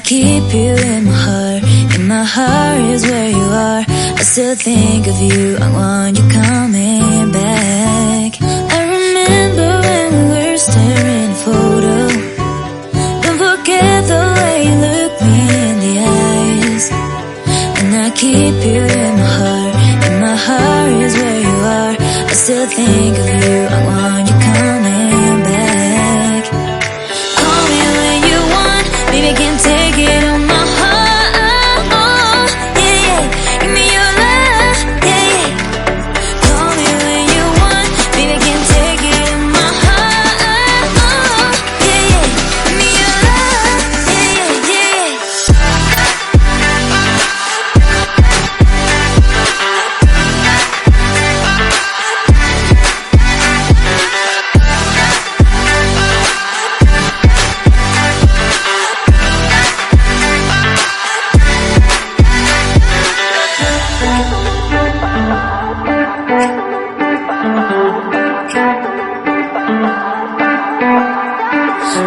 keep you in my heart. In my heart is where you are. I still think of you. I want you coming back. I remember when we were staring at a photo. Don't forget the way you look me in the eyes. And I keep you in my heart. In my heart is where you are. I still think of you. I want you coming back. Call me when you want. Baby, I can't take it on my heart. Yeah, yeah. Give me your love. Yeah, yeah. Call me when you want. Baby, I can't take it on my heart. Yeah, yeah. Give me your love. Yeah, yeah, yeah.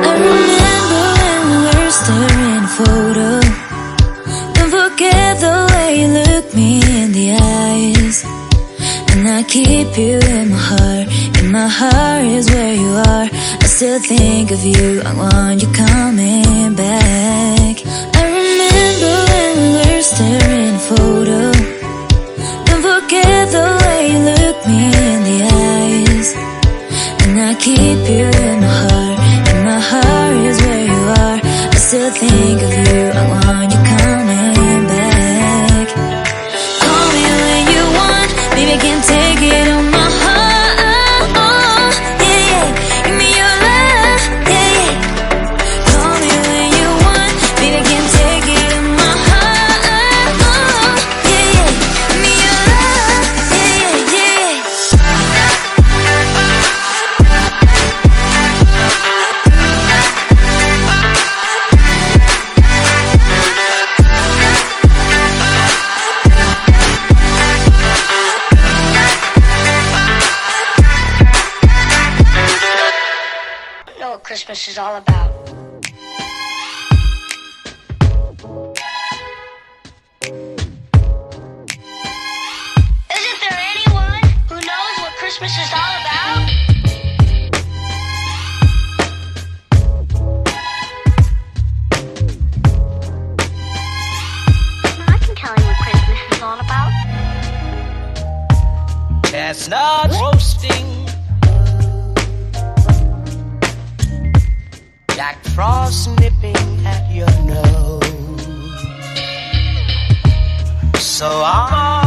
I remember when we were staring at a photo. Don't forget the way you look me in the eyes. And I keep you in my heart. In my heart is where you are. I still think of you. I want you coming back. I remember when we were staring at a photo. Don't forget the way you look me in the eyes. And I keep you in my heart. In my heart is where you are. I still think of you. I want you coming back. Call me when you want. Baby, I can't take it on my heart. Yeah, yeah. Give me your love. Yeah, yeah. Call me when you want. Baby, I can't take it on my heart. Yeah, yeah. Give me your love. Yeah, yeah, yeah. I know what Christmas is all about. Isn't there anyone who knows what Christmas is all about? I can tell you what Christmas is all about. Chestnuts roasting, Jack Frost nipping at your nose. So I'm